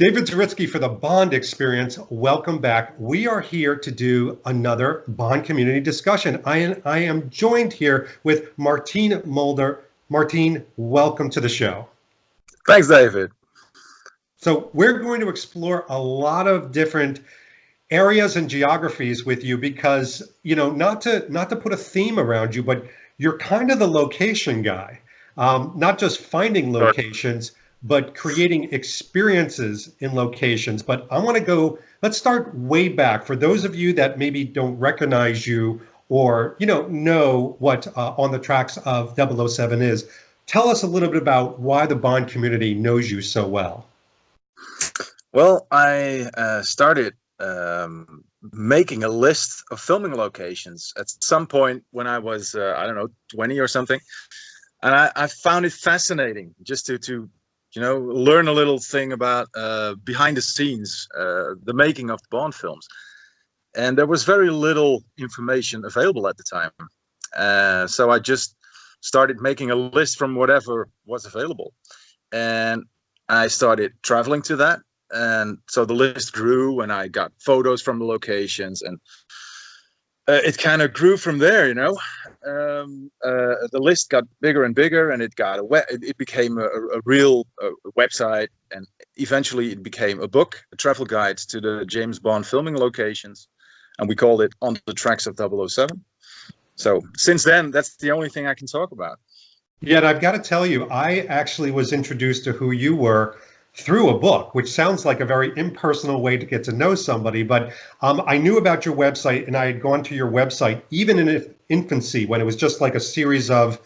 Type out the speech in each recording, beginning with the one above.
David Zaritsky for the Bond Experience. Welcome back. We are here to do another Bond community discussion. I am joined here with Martijn Mulder. Martijn, welcome to the show. Thanks, David. So we're going to explore a lot of different areas and geographies with you because, not to put a theme around you, but you're kind of the location guy, not just finding locations, but creating experiences in locations. But I want to let's start way back. For those of you that maybe don't recognize you or, know what On the Tracks of 007 is, tell us a little bit about why the Bond community knows you so well. Well, I started making a list of filming locations at some point when I was, 20 or something. And I found it fascinating just to learn a little thing about behind the scenes, the making of Bond films. And there was very little information available at the time. So I just started making a list from whatever was available. And I started traveling to that. And so the list grew and I got photos from the locations and it kind of grew from there, the list got bigger and bigger and it became a real website, and eventually it became a book, a travel guide to the James Bond filming locations, and we called it On the Tracks of 007. So since then, that's the only thing I can talk about. Yeah, and I've got to tell you, I actually was introduced to who you were through a book, which sounds like a very impersonal way to get to know somebody. But I knew about your website, and I had gone to your website even in infancy when it was just like a series of,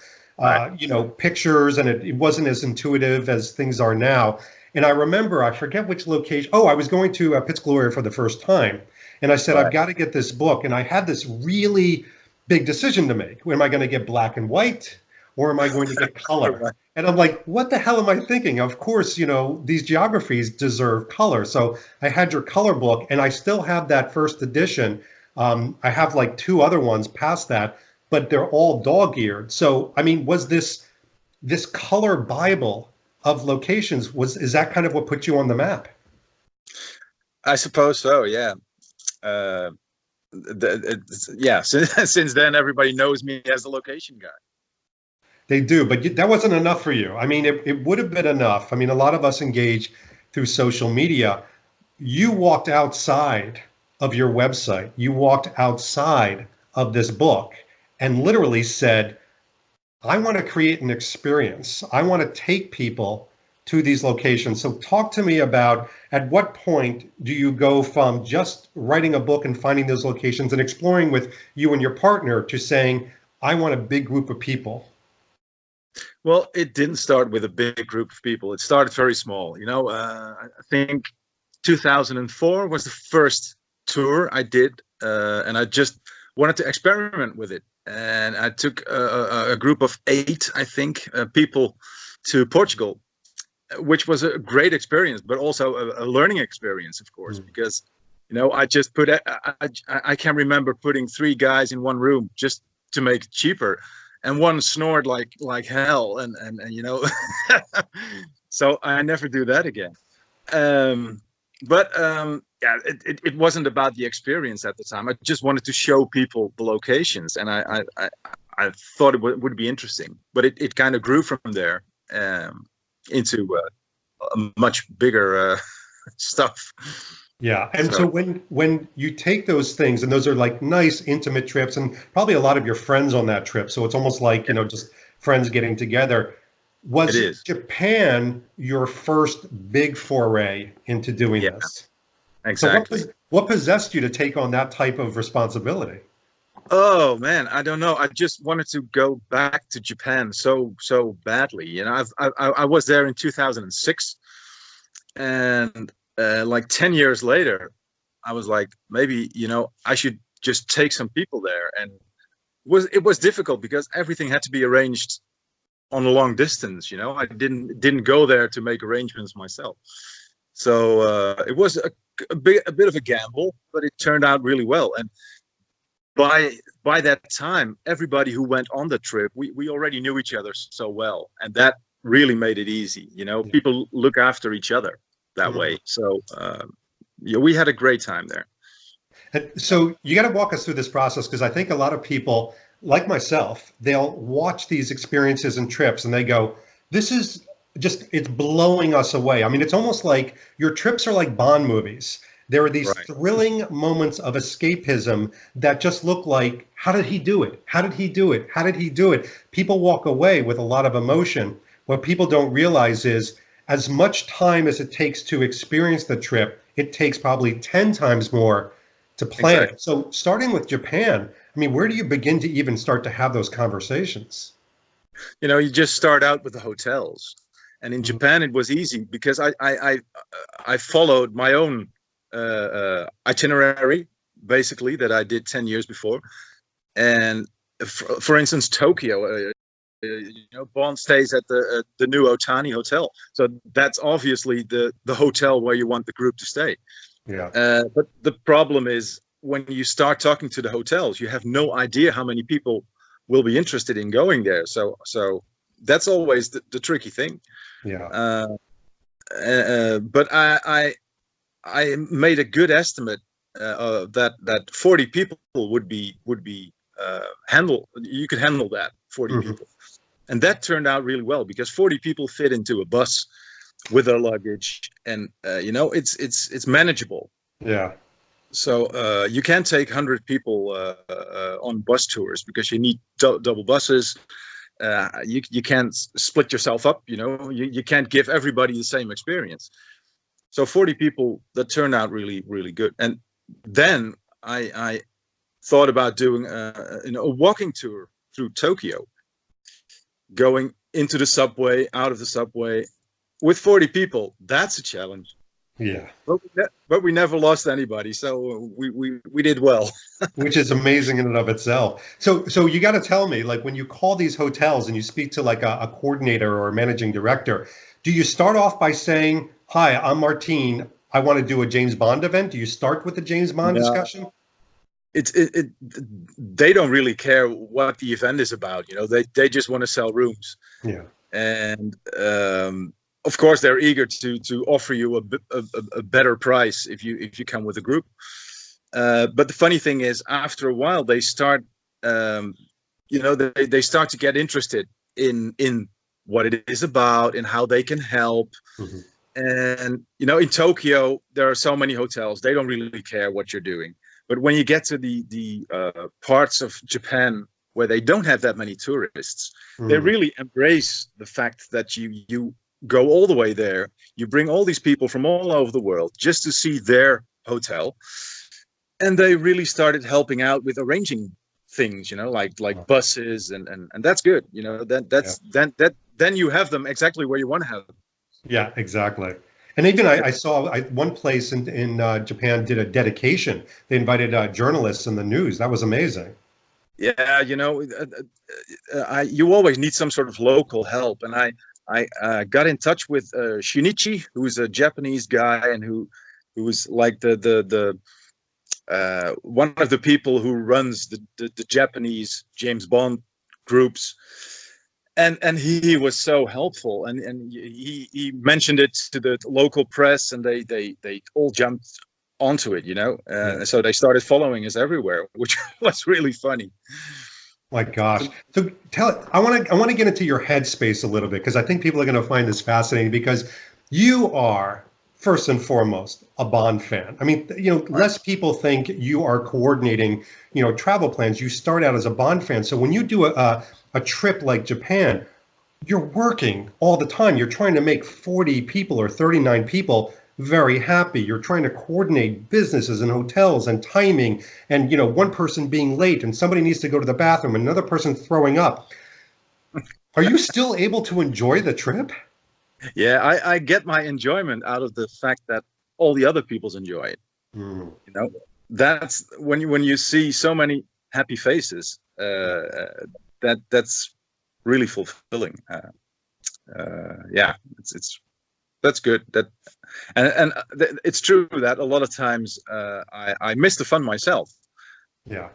pictures, and it wasn't as intuitive as things are now. And I remember, I forget which location. Oh, I was going to Piz Gloria for the first time. And I said, I've got to get this book. And I had this really big decision to make. Am I going to get black and white, or am I going to get color? And I'm like, what the hell am I thinking? Of course, these geographies deserve color. So I had your color book, and I still have that first edition. I have like two other ones past that, but they're all dog-eared. So, I mean, was this color Bible of locations, is that kind of what put you on the map? I suppose so, yeah. Since then, everybody knows me as the location guy. They do, but that wasn't enough for you. I mean, it would have been enough. I mean, a lot of us engage through social media. You walked outside of your website. You walked outside of this book and literally said, I want to create an experience. I want to take people to these locations. So talk to me about, at what point do you go from just writing a book and finding those locations and exploring with you and your partner to saying, I want a big group of people? Well, it didn't start with a big group of people. It started very small. I think 2004 was the first tour I did, and I just wanted to experiment with it. And I took a group of 8, I think, people to Portugal, which was a great experience, but also a learning experience, of course, because, I just I can remember putting 3 guys in one room just to make it cheaper. And one snored like hell, and so I never do that again. It wasn't about the experience at the time. I just wanted to show people the locations, and I thought it would be interesting. But it kind of grew from there into a much bigger stuff. Yeah. And so when you take those things, and those are like nice, intimate trips, and probably a lot of your friends on that trip, so it's almost like, just friends getting together. Was Japan your first big foray into doing this? Exactly. So what possessed you to take on that type of responsibility? Oh man, I don't know. I just wanted to go back to Japan so badly. I was there in 2006, and like 10 years later, I was like, maybe, I should just take some people there. And it was difficult because everything had to be arranged on a long distance. I didn't go there to make arrangements myself. So it was a bit of a gamble, but it turned out really well. And by that time, everybody who went on the trip, we already knew each other so well. And that really made it easy. People look after each other. that way. So yeah, we had a great time there. And so you got to walk us through this process, because I think a lot of people, like myself, they'll watch these experiences and trips and they go, this is just, it's blowing us away. I mean, it's almost like your trips are like Bond movies. There are these thrilling moments of escapism that just look like, how did he do it? How did he do it? How did he do it? People walk away with a lot of emotion. What people don't realize is, as much time as it takes to experience the trip, it takes probably 10 times more to plan it. So starting with Japan, I mean, where do you begin to even start to have those conversations? You know, you just start out with the hotels. And in Japan, it was easy because I followed my own itinerary, basically, that I did 10 years before. And for instance, Tokyo, you know, Bond stays at the new Otani Hotel. So that's obviously the hotel where you want the group to stay. Yeah. But the problem is, when you start talking to the hotels, you have no idea how many people will be interested in going there. So that's always the tricky thing. Yeah. But I made a good estimate that 40 people would be handle. You could handle that 40 people, and that turned out really well, because 40 people fit into a bus with their luggage, and you know, it's manageable. Yeah. So you can't take 100 people on bus tours, because you need double buses. You can't split yourself up. You know, you can't give everybody the same experience. So 40 people, that turned out really, really good. And then I thought about doing you know, a walking tour through Tokyo, going into the subway, out of the subway, with 40 people. That's a challenge. Yeah. But we never lost anybody, so we did well. Which is amazing in and of itself. So you got to tell me, like, when you call these hotels and you speak to like a coordinator or a managing director, do you start off by saying, hi, I'm Martijn, I want to do a James Bond event? Do you start with the James Bond discussion? They don't really care what the event is about. You know, they just want to sell rooms. Yeah. And of course, they're eager to offer you a better price if you come with a group. But the funny thing is, after a while, they start, you know, they start to get interested in what it is about and how they can help. And you know, in Tokyo, there are so many hotels; they don't really care what you're doing. But when you get to the parts of Japan where they don't have that many tourists, they really embrace the fact that you go all the way there. You bring all these people from all over the world just to see their hotel, and they really started helping out with arranging things, you know, like buses, and that's good. You know, then you have them exactly where you want to have them. Yeah, exactly. And even I saw one place in Japan did a dedication. They invited journalists and the news. That was amazing. Yeah, you know, you always need some sort of local help, and I got in touch with Shinichi, who's a Japanese guy, and who was like the one of the people who runs the Japanese James Bond groups, and he was so helpful, and he mentioned it to the local press, and they all jumped onto it, you know. So they started following us everywhere, which was really funny. My gosh. So I want to get into your headspace a little bit, because I think people are going to find this fascinating, because you are, first and foremost, a Bond fan. I mean, you know, less people think you are coordinating, you know, travel plans. You start out as a Bond fan. So when you do a trip like Japan, you're working all the time. You're trying to make 40 people or 39 people very happy. You're trying to coordinate businesses and hotels and timing, and, you know, one person being late and somebody needs to go to the bathroom and another person throwing up. Are you still able to enjoy the trip? Yeah, I get my enjoyment out of the fact that all the other people's enjoy it. You know, that's when you see so many happy faces, that's really fulfilling. Yeah, that's good. And it's true that a lot of times I miss the fun myself. Yeah.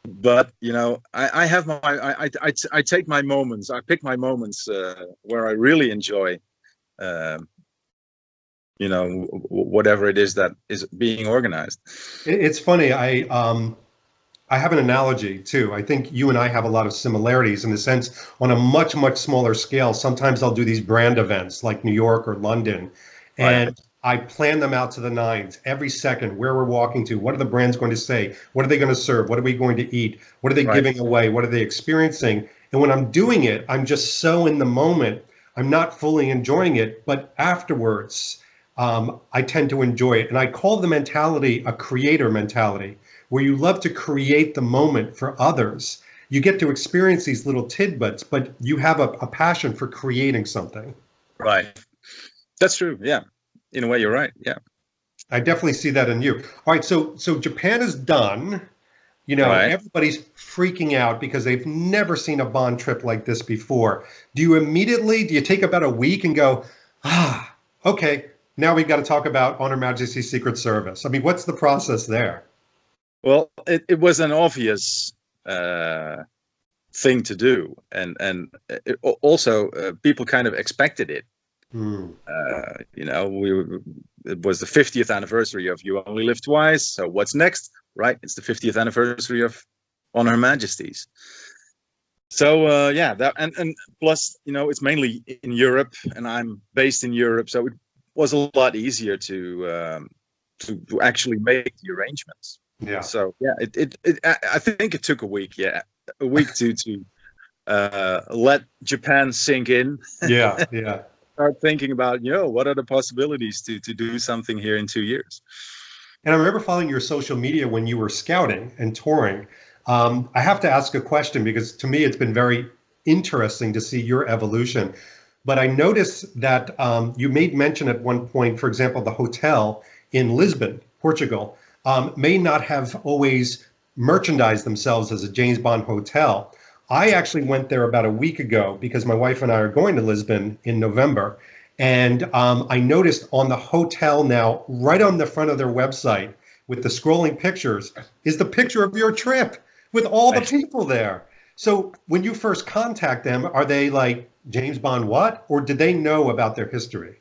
But you know, I have I take my moments. I pick my moments where I really enjoy whatever it is that is being organized. It's funny. I have an analogy too. I think you and I have a lot of similarities in the sense on a much, much smaller scale. Sometimes I'll do these brand events like New York or London, Right. and I plan them out to the nines every second, where we're walking to, what are the brands going to say? What are they going to serve? What are we going to eat? What are they Right. giving away? What are they experiencing? And when I'm doing it, I'm just so in the moment. I'm not fully enjoying it, but afterwards, I tend to enjoy it. And I call the mentality a creator mentality, where you love to create the moment for others. You get to experience these little tidbits, but you have a passion for creating something. Right. That's true. Yeah. In a way, you're right. Yeah. I definitely see that in you. All right, so Japan is done. Right. Everybody's freaking out because they've never seen a Bond trip like this before. Do you take about a week and go, okay, now we've got to talk about On Her Majesty's Secret Service? I mean, what's the process there? Well, it was an obvious thing to do, and also people kind of expected it. Hmm. It was the 50th anniversary of You Only Live Twice. So what's next? Right, it's the 50th anniversary of On Her Majesty's. So that and plus, it's mainly in Europe, and I'm based in Europe, so it was a lot easier to actually make the arrangements. Yeah. So yeah, I think it took a week. Yeah, a week to let Japan sink in. Yeah, yeah. Start thinking about, what are the possibilities to do something here in 2 years. And I remember following your social media when you were scouting and touring. I have to ask a question because to me it's been very interesting to see your evolution. But I noticed that you made mention at one point, for example, the hotel in Lisbon, Portugal, may not have always merchandised themselves as a James Bond hotel. I actually went there about a week ago because my wife and I are going to Lisbon in November. And I noticed on the hotel now, right on the front of their website with the scrolling pictures, is the picture of your trip with all the people there. So when you first contact them, are they like, James Bond what? Or did they know about their history?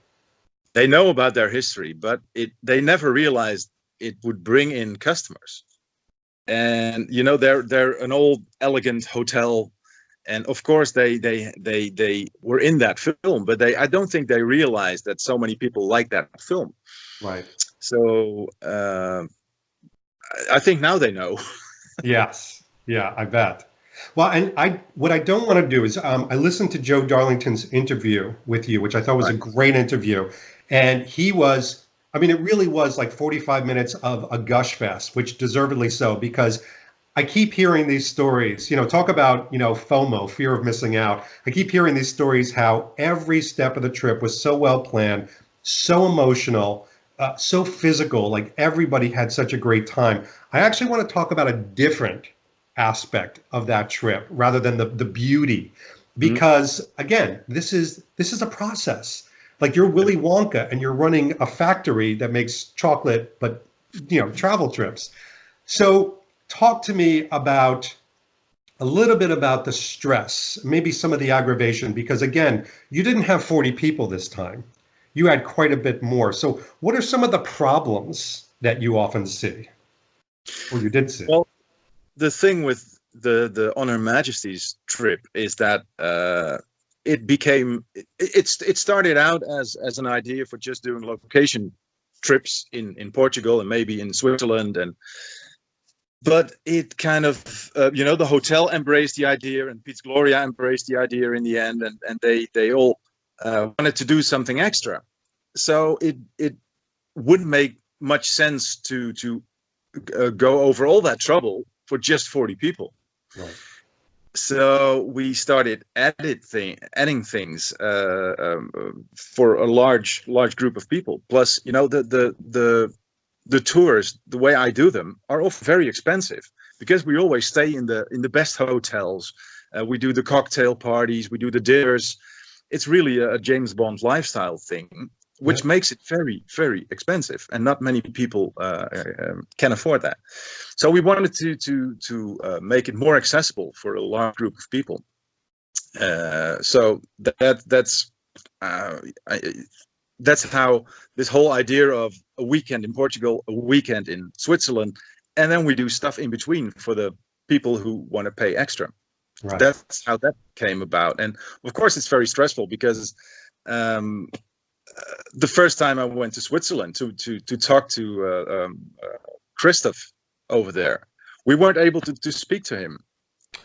They know about their history, but they never realized it would bring in customers. And they're an old, elegant hotel, and of course they were in that film, but I don't think they realized that so many people like that film. Right. So I think now they know. Yes. Yeah, I bet. Well, and what I don't want to do is I listened to Joe Darlington's interview with you, which I thought was a great interview. And it really was like 45 minutes of a gush fest, which deservedly so, because I keep hearing these stories, talk about, FOMO, fear of missing out. I keep hearing these stories how every step of the trip was so well planned, so emotional, so physical, like everybody had such a great time. I actually want to talk about a different aspect of that trip rather than the beauty, because again, this is a process. Like you're Willy Wonka and you're running a factory that makes chocolate, but travel trips. So talk to me about a little bit about the stress, maybe some of the aggravation, because again, you didn't have 40 people this time. You had quite a bit more. So what are some of the problems that you often see, or you did see? Well, the thing with the On Her Majesty's trip is that it started out as an idea for just doing location trips in Portugal and maybe in Switzerland, but it kind of the hotel embraced the idea, and Piz Gloria embraced the idea in the end, and they all wanted to do something extra. So it wouldn't make much sense to go over all that trouble for just 40 people. Right. So we started adding things for a large group of people. Plus, the tours, the way I do them, are often very expensive because we always stay in the best hotels. We do the cocktail parties, we do the dinners. It's really a James Bond lifestyle thing, which makes it very, very expensive, and not many people can afford that. So we wanted to make it more accessible for a large group of people. So that's that's how this whole idea of a weekend in Portugal, a weekend in Switzerland, and then we do stuff in between for the people who want to pay extra. Right. That's how that came about. And of course, it's very stressful because um, the first time I went to Switzerland to talk to Christoph over there, we weren't able to speak to him,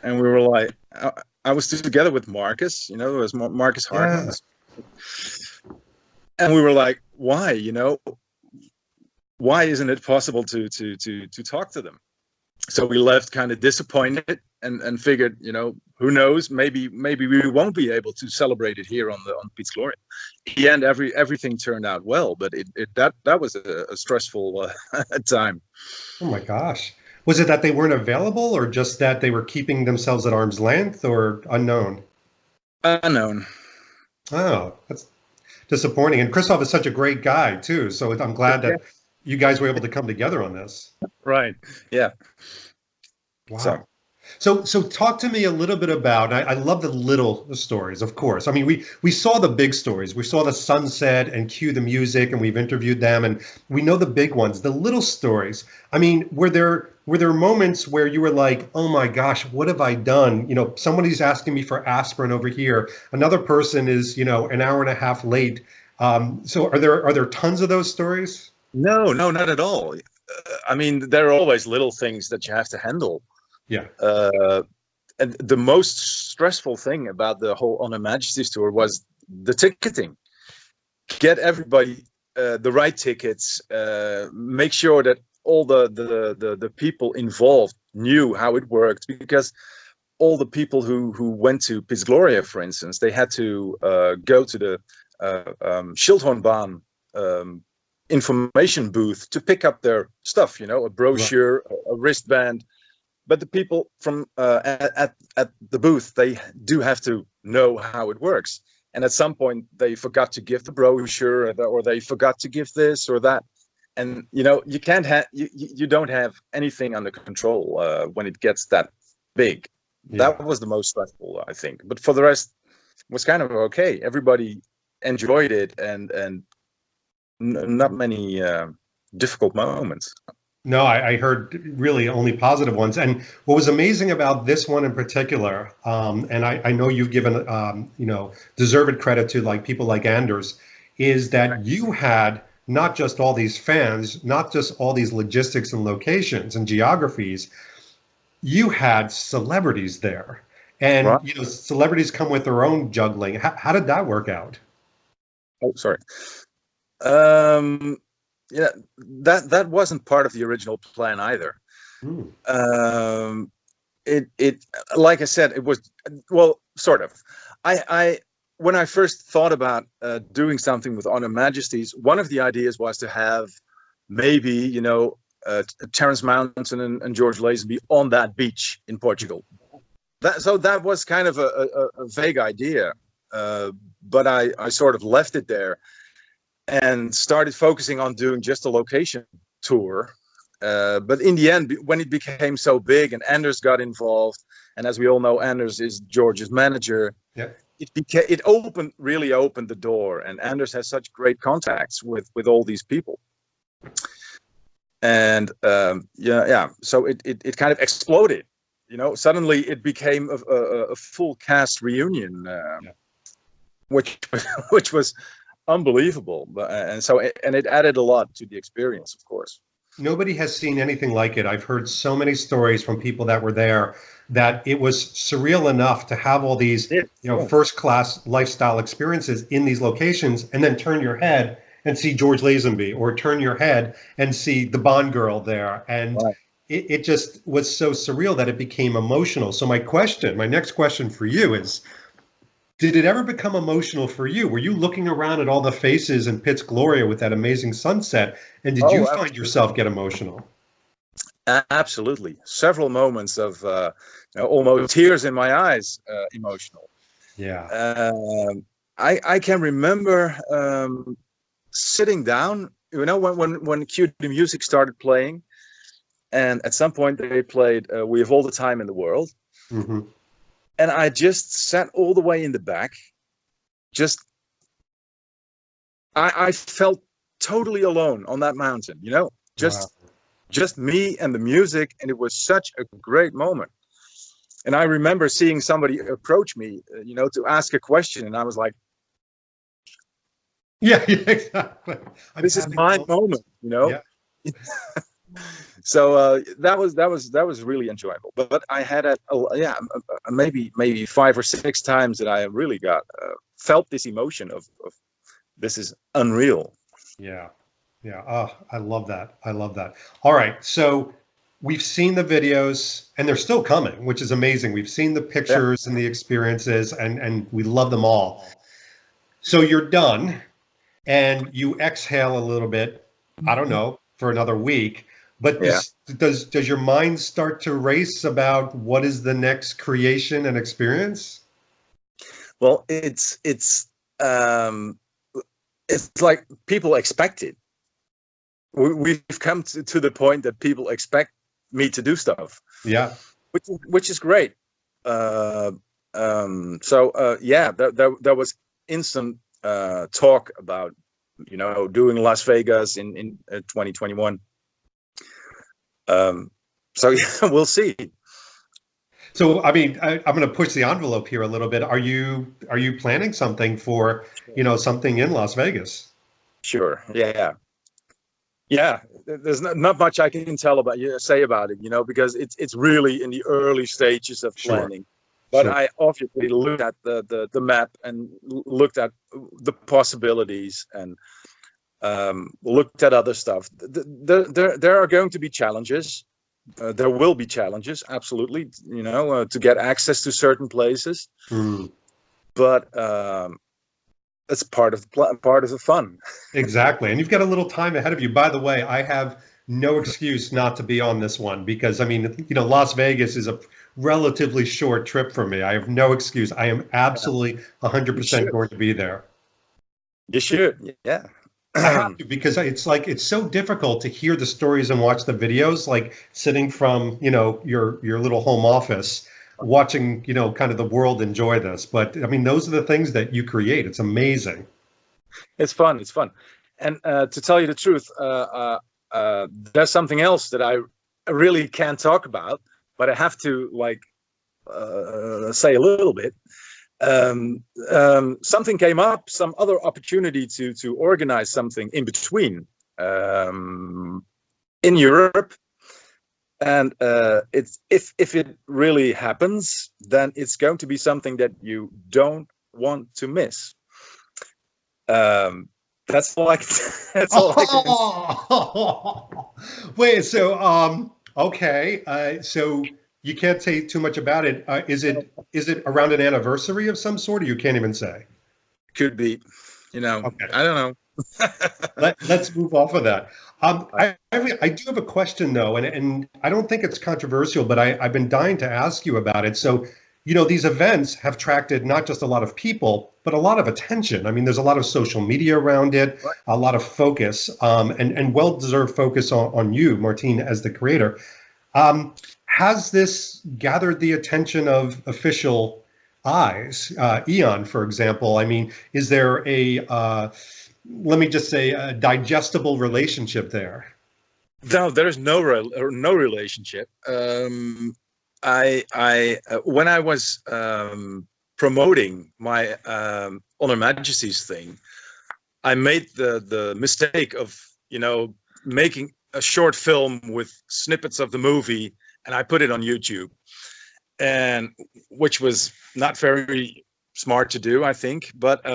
and we were like, I was together with Marcus, it was Marcus Hartman. Yeah. And we were like, why, why isn't it possible to talk to them? So we left kind of disappointed and figured, who knows, maybe we won't be able to celebrate it here on Piz Gloria. In the end, everything turned out well, but that was a stressful time. Oh my gosh. Was it that they weren't available, or just that they were keeping themselves at arm's length, or unknown? Unknown. Oh, that's disappointing. And Christoph is such a great guy too. So I'm glad that you guys were able to come together on this. Right. Yeah. Wow. So talk to me a little bit about, I love the little stories, of course. I mean, we saw the big stories. We saw the sunset and cue the music, and we've interviewed them, and we know the big ones. The little stories. I mean, were there moments where you were like, oh my gosh, what have I done? Somebody's asking me for aspirin over here. Another person is, an hour and a half late. So are there tons of those stories? No, not at all. I mean, there are always little things that you have to handle. Yeah. And the most stressful thing about the whole On Her Majesty's tour was the ticketing. Get everybody the right tickets. Make sure that all the people involved knew how it worked, because all the people who went to Piz Gloria, for instance, they had to go to the Schildhornbahn information booth to pick up their stuff. A brochure, a wristband. But the people from at the booth, they do have to know how it works. And at some point, they forgot to give the brochure, or they forgot to give this or that. And you can't have you don't have anything under control when it gets that big. Yeah. That was the most stressful, I think. But for the rest, it was kind of okay. Everybody enjoyed it, and not many difficult moments. No, I heard really only positive ones. And what was amazing about this one in particular, and I know you've given, deserved credit to people like Anders, is that you had not just all these fans, not just all these logistics and locations and geographies, you had celebrities there. And, right. Celebrities come with their own juggling. How did that work out? Oh, sorry. Yeah, that wasn't part of the original plan either. It like I said, it was, well, sort of. I when I first thought about doing something with On Her Majesty's, one of the ideas was to have maybe Terence Mountain and George Lazenby on that beach in Portugal. That was kind of a vague idea, but I sort of left it there and started focusing on doing just a location tour. But in the end, when it became so big and Anders got involved, and as we all know, Anders is George's manager, yeah. It really opened the door, and Anders has such great contacts with all these people. And so it kind of exploded. Suddenly it became a full cast reunion, which was unbelievable, and it added a lot to the experience, of course. Nobody has seen anything like it. I've heard so many stories from people that were there that it was surreal enough to have all these first-class lifestyle experiences in these locations, and then turn your head and see George Lazenby, or turn your head and see the Bond girl there, and right. it just was so surreal that it became emotional. So my next question for you is, did it ever become emotional for you? Were you looking around at all the faces in Piz Gloria with that amazing sunset, and did you find yourself get emotional? Absolutely. Several moments of almost tears in my eyes, emotional. Yeah. I can remember sitting down, when cue the music started playing, and at some point they played We Have All the Time in the World. Mm-hmm. And I just sat all the way in the back, just I felt totally alone on that mountain, you know, Wow. just me and the music, and it was such a great moment. And I remember seeing somebody approach me, you know, to ask a question, and I was like, Yeah, yeah, exactly. I'm "This is having my moments. moment," you know. Yeah. So that was really enjoyable. But I had yeah, maybe 5 or 6 times that I really got felt this emotion of this is unreal. Yeah. Yeah. Oh, I love that. I love that. All right. So we've seen the videos and they're still coming, which is amazing. We've seen the Yeah. pictures and the experiences and we love them all. So you're done and you exhale a little bit, I don't know, for another week. But Yeah. does your mind start to race about what is the next creation and experience? Well, it's like people expect it. We've come to the point that people expect me to do stuff, Yeah. which is great. Yeah, there was instant talk about, you know, doing Las Vegas in 2021. So yeah, we'll see. So, I mean, I'm going to push the envelope here a little bit. Are you planning something for, something in Las Vegas? Sure. Yeah. Yeah. There's not much I can say about it, you know, because it's really in the early stages of Sure, planning. But sure. I obviously looked at the map and looked at the possibilities and looked at other stuff. There are going to be challenges. There will be challenges, absolutely, you know, to get access to certain places. Mm. But it's part of the fun. Exactly. And you've got a little time ahead of you. By the way, I have no excuse not to be on this one because, I mean, Las Vegas is a relatively short trip for me. I have no excuse. I am absolutely You 100% should. going to be there. You should. Yeah. I have to because it's so difficult to hear the stories and watch the videos, like sitting from, your little home office, watching, kind of the world enjoy this. But I mean, those are the things that you create. It's amazing. It's fun. It's fun. And to tell you the truth, there's something else that I really can't talk about, but I have to say a little bit. Something came up, some other opportunity to organize something in between in Europe. And it's if it really happens, then it's going to be something that you don't want to miss. That's all I can, that's all I can. Oh, wait, so okay, so you can't say too much about it. Is it around an anniversary of some sort, or you can't even say? Could be, you know, Okay, I don't know. let's move off of that. I do have a question though, and I don't think it's controversial, but I've been dying to ask you about it. So, these events have attracted not just a lot of people, but a lot of attention. I mean, there's a lot of social media around it, a lot of focus, and well-deserved focus on you, Martijn, as the creator. Has this gathered the attention of official eyes? Eon, for example. I mean, is there let me just say, a digestible relationship there? No, there is no relationship. When I was promoting my Honor Majesty's thing, I made the mistake of, making a short film with snippets of the movie, and I put it on YouTube, and which was not very smart to do, I think, but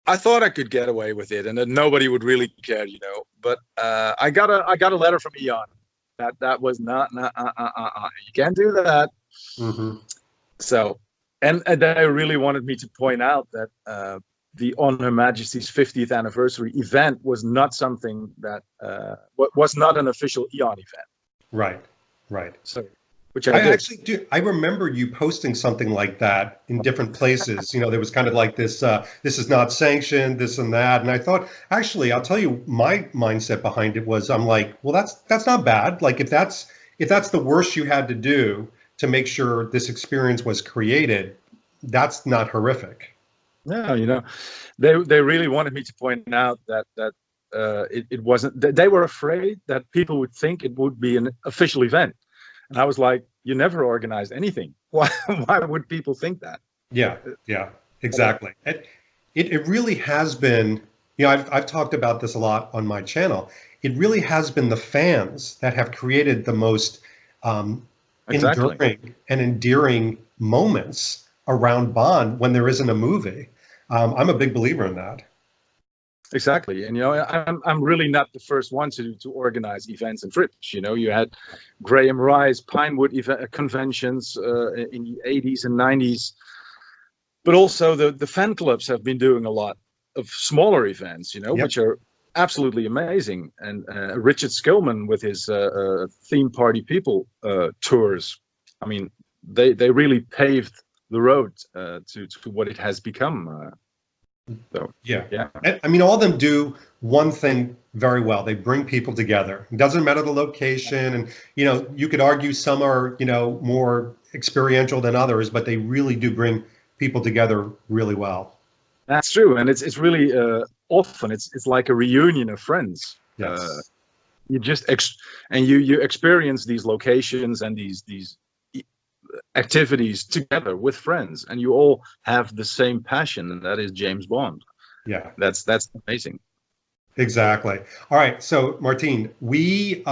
I thought I could get away with it, and that nobody would really care, But I got a letter from Eon that was not you can't do that. Mm-hmm. So, and they really wanted me to point out that the On Her Majesty's 50th anniversary event was not something that was not an official Eon event. Right, right. So, which I I did. actually do. I remember you posting something like that in different places. There was kind of like this, this is not sanctioned, this and that. And I thought, actually, I'll tell you, my mindset behind it was, I'm like, well, that's not bad. Like if that's the worst you had to do to make sure this experience was created, that's not horrific. Yeah, they really wanted me to point out that it wasn't. They were afraid that people would think it would be an official event, and I was like, you never organized anything. Why would people think that? Yeah, yeah, exactly. It really has been, I've talked about this a lot on my channel. It really has been the fans that have created the most Exactly. enduring and endearing moments around Bond when there isn't a movie. I'm a big believer in that. Exactly, and I'm really not the first one to organize events and trips. You had Graham Rice, Pinewood conventions in the 80s and 90s, but also the fan clubs have been doing a lot of smaller events, Yep. which are absolutely amazing. And Richard Skillman with his theme party people tours, I mean, they really paved the road to what it has become. So Yeah. I mean, all of them do one thing very well. They bring people together. It doesn't matter the location. And, you could argue some are, more experiential than others, but they really do bring people together really well. That's true. And it's really often it's like a reunion of friends. Yes. You just you experience these locations and these activities together with friends, and you all have the same passion, and that is James Bond. Yeah, that's amazing. Exactly. All right, so Martijn, we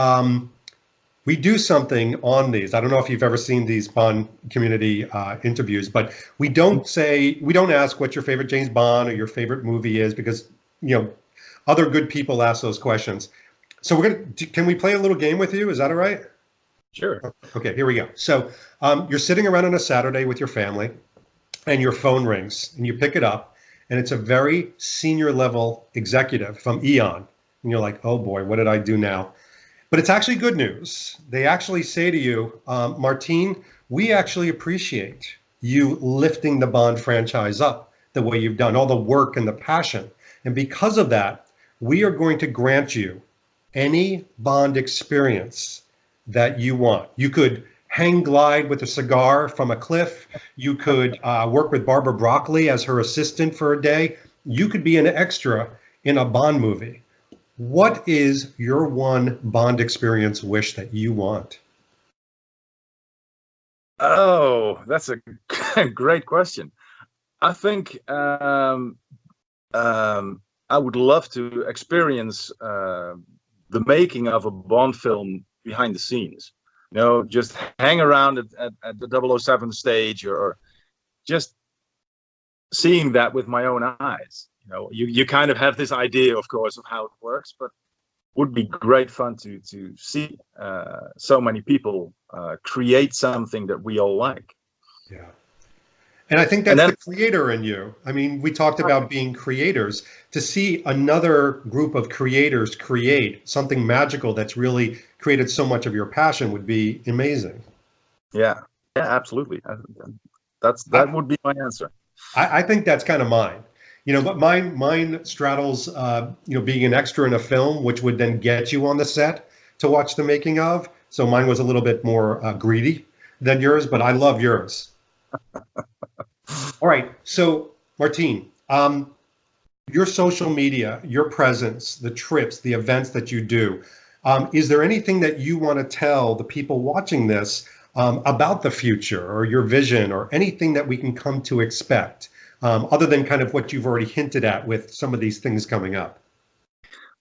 do something on these. I don't know if you've ever seen these Bond community interviews, but we don't ask what your favorite James Bond or your favorite movie is, because other good people ask those questions. So can we play a little game with you? Is that all right? Sure. Okay, here we go. So you're sitting around on a Saturday with your family, and your phone rings, and you pick it up, and it's a very senior level executive from Eon. And you're like, oh boy, what did I do now? But it's actually good news. They actually say to you, Martijn, we actually appreciate you lifting the Bond franchise up the way you've done, all the work and the passion. And because of that, we are going to grant you any Bond experience that you want. You could hang glide with a cigar from a cliff. You could work with Barbara Broccoli as her assistant for a day. You could be an extra in a Bond movie. What is your one Bond experience wish that you want? Oh, that's a great question. I think I would love to experience the making of a Bond film behind the scenes. Just hang around at the 007 stage, or just seeing that with my own eyes. You kind of have this idea, of course, of how it works, but would be great fun to see so many people create something that we all like. Yeah. And I think that's the creator in you. I mean, we talked about being creators. To see another group of creators create something magical that's really created so much of your passion would be amazing. Yeah, absolutely. That would be my answer. I think that's kind of mine. But mine straddles, being an extra in a film, which would then get you on the set to watch the making of. So mine was a little bit more greedy than yours, but I love yours. All right. So Martijn, your social media, your presence, the trips, the events that you do, is there anything that you want to tell the people watching this about the future, or your vision, or anything that we can come to expect, other than kind of what you've already hinted at with some of these things coming up?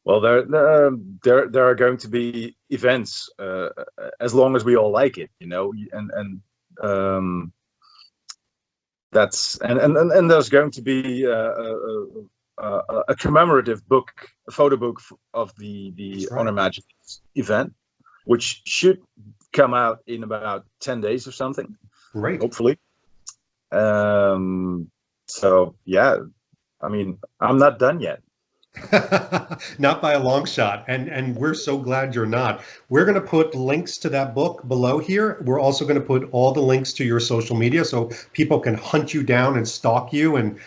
Well, there are going to be events as long as we all like it, and that's and there's going to be a commemorative book, a photo book of the Honor Majesty's event, which should come out in about 10 days or something. Great. Hopefully. So yeah, I mean, I'm not done yet. Not by a long shot, and we're so glad you're not. We're going to put links to that book below here. We're also going to put all the links to your social media so people can hunt you down and stalk you, and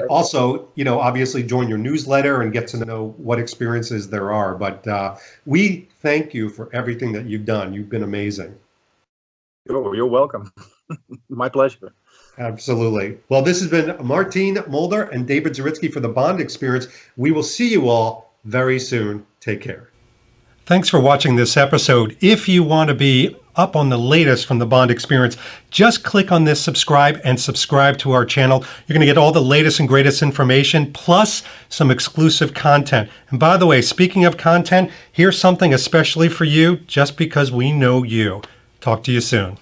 also, obviously join your newsletter and get to know what experiences there are. But we thank you for everything that you've done. You've been amazing. You're welcome. My pleasure. Absolutely. Well, this has been Martijn Mulder and David Zaritsky for the Bond Experience. We will see you all very soon. Take care. Thanks for watching this episode. If you want to be up on the latest from the Bond Experience, just click on this subscribe and subscribe to our channel. You're going to get all the latest and greatest information, plus some exclusive content. And by the way, speaking of content, here's something especially for you, just because we know you. Talk to you soon.